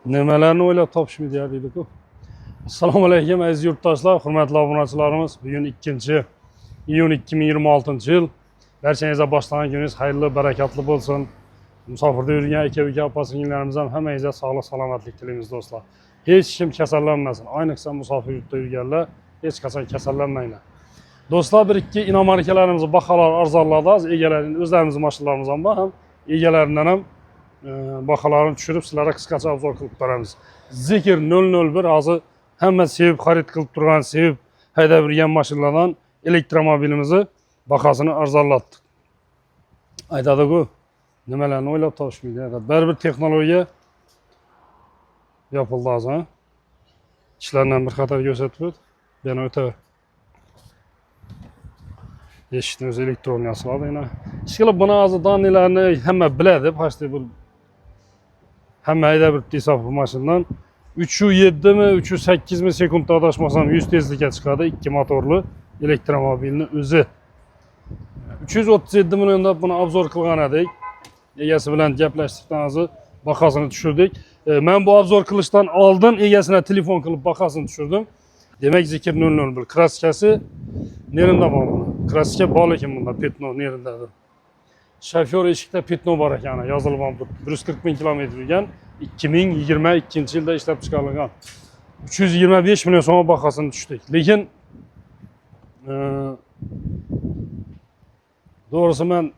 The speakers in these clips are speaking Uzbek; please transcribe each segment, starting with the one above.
Nemalarni o'ylab topishmaydi deydi-ku. Assalomu alaykum aziz yurtdoshlar, hurmatli obunachilarimiz. Bugun 2-iyun 2026-yil. Barchangizga boshlagan kuningiz xayrli, barakatli bo'lsin. Musofirda yurgan aka-uka, opa-singillarimiz ham hammangizga sog'lik, salomatlik tilaymiz do'stlar. Hech kim kasallanmasin. Ayniqsa musofir yurtda yurganlar hech qachon kasallanmanglar. Do'stlar, bir-ikki inomarkalarimizni baholari arzonladi. Egalarining o'zlarimizning mashinlarimiz ham bor, ham egalaridan ham baholarini tushirib sizlarga qisqacha obzor qilib beramiz. Zikr 001 hozir hamma sevib xarid qilib turgan, sevib haydab yurgan mashinalardan elektromobilimizni bahosini arzonlatdik. Aytadi-ku, nimalarni o'ylab topishmaydi. Baribir texnologiya yopildi hozir. Ishlardan bir xatar ko'rsatib, yana o'ta eshikni o'zi elektron yasaladi yana. Ishqilib buni hozir donnelarni hamma biladi, pashta bu hamma haydab bir hisob mashinadan 307 mi, 308 mi sekundda adashmasam 100 tezlikka chiqadi, ikki motorli elektromobilni o'zi. 337 millionda buni obzor qilgan edik. Egasi bilan gaplashtikdan hozir bahosini tushirdik. Men bu obzor qilishdan oldin egasine telefon qilib bahosini tushirdim. Demak, Zikr 001 kraskasi nerida bor buni? Kraska bor lekin bunda petno neridadir? Shofyor eshikda petno bor ekan, yozilib olibdi. 140 ming kilometr yurgan, 2022-yilda ishlab chiqarilgan. 325 million so'm bahosini tushdik. Lekin doğrusu men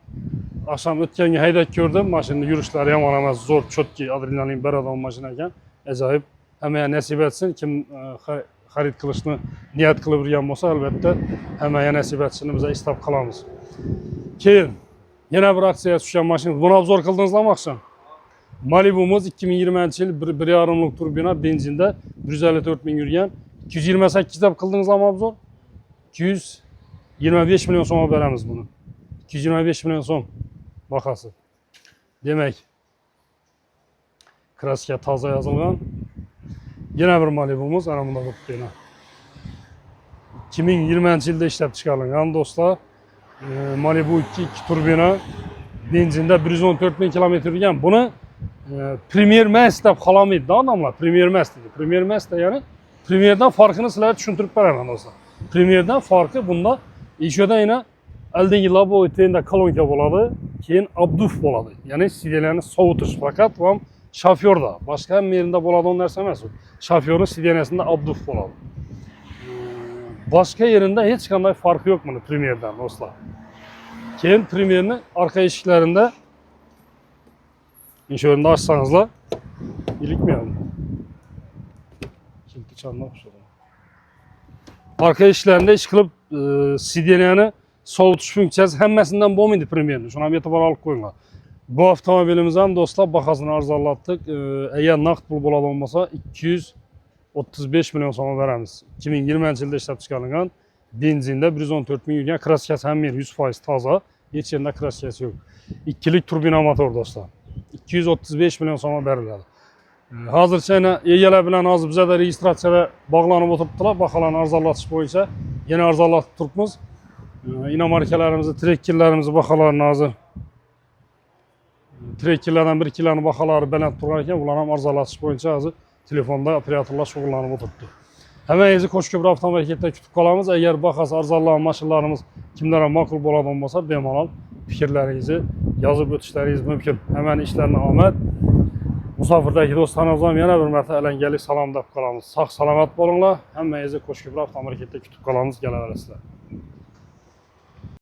akşam o'tganga haydab ko'rdim, mashinani yurishlari yomon emas, zo'r, chotki, adrenalin beradigan mashina ekan. Ajoyib. Hammaga nasib etsin, kim xarid qilishni niyat qilib yurgan bo'lsa, albatta hammaga nasib etishini biz istab qolamiz. Keyin yana bir aksiyaga tushgan mashina. Buni obzor qildingizlarmi akşam? Malibu'muz 2020-yil 1,5 turbina benzinda 154 ming yurgan. 228 deb qildingizlarmi obzor? 225 million so'm beramiz buni. 225 million so'm bahosi. Demak, kraska toza yozilgan. Yana bir Malibu'muz ana bunda bo'lib 2020-yilda ishlab chiqarilgan do'stlar. Malibu 2 turbina benzinda 114 ming kilometr yurgan. Buni Premier Max deb qolamaydi odamlar. Premier Max deydi. Premier Max da ya'ni Premierdan farqini sizlarga tushuntirib beraman do'stlar. Premierdan farqi bunda ishida yana oldingi laboratoriyada kolonka bo'ladi, keyin abduf bo'ladi. Ya'ni sidyalarni sovutish faqat ham shofyorda, boshqa hamma yerda bo'ladigan narsa emas u. Shofyorning sidyanasida abduf bo'ladi. Boshqa yerida hech qanday farqi yo'q buni Premierdan do'stlar. Keyin Premierni orqa eshiklarida inshorunda açsanızlar ilikmeyalım. Kilitli çanına başladı. Arka işlerinde iş kılıp sidyeniyani soğutuş funksiyası hemmesinden bo'lmaydi Premier'ni. Şuna bir e'tibor alıp koyunlar. Bu avtomobilimiz ham do'stlar bahosini arzonlatdik. Eğer naqd pul bo'ladi olmasa 235 million so'm beramiz. 2020-yilda ishlab chiqarilgan benzinda 114 ming yurgan, kraskasi ham 100% toza. Hech yerda kraskasi yo'q. Ikkilik turbina motor do'stlar. 235 million so'm beriladi. Hozircha yana egalar bilan hozir bizda registratsiyaga bog'lanib o'tiribdilar. Baholarni arzonlatish bo'yicha yana arzonlatib turibmiz. Inomarkalarimizni, trekkerlarimizni baholarini hozir trekkerlardan bir ikkilarni baholari baland turgan ekan, ularni ham arzonlatish bo'yicha hozir telefonda operatorlar shug'ullanib o'tiribdi. Hammangizni Qo'shko'pir avtomarketda kutib qolamiz. Agar bahosi arzonlagan mashinalarimiz kimlarga ma'qul bo'ladigan bo'lsa, bemalol fikrlaringizni yozib o'tishlaringiz mumkin. Hamma ishlarni omad. Musofirdagi do'stlarimizga ham yana bir marta alangali salom deb qolamiz. Sog' salomat bo'linglar. Hammangizni Qo'shko'pir avtomarketda kutib qolamiz. Kelaverasizlar.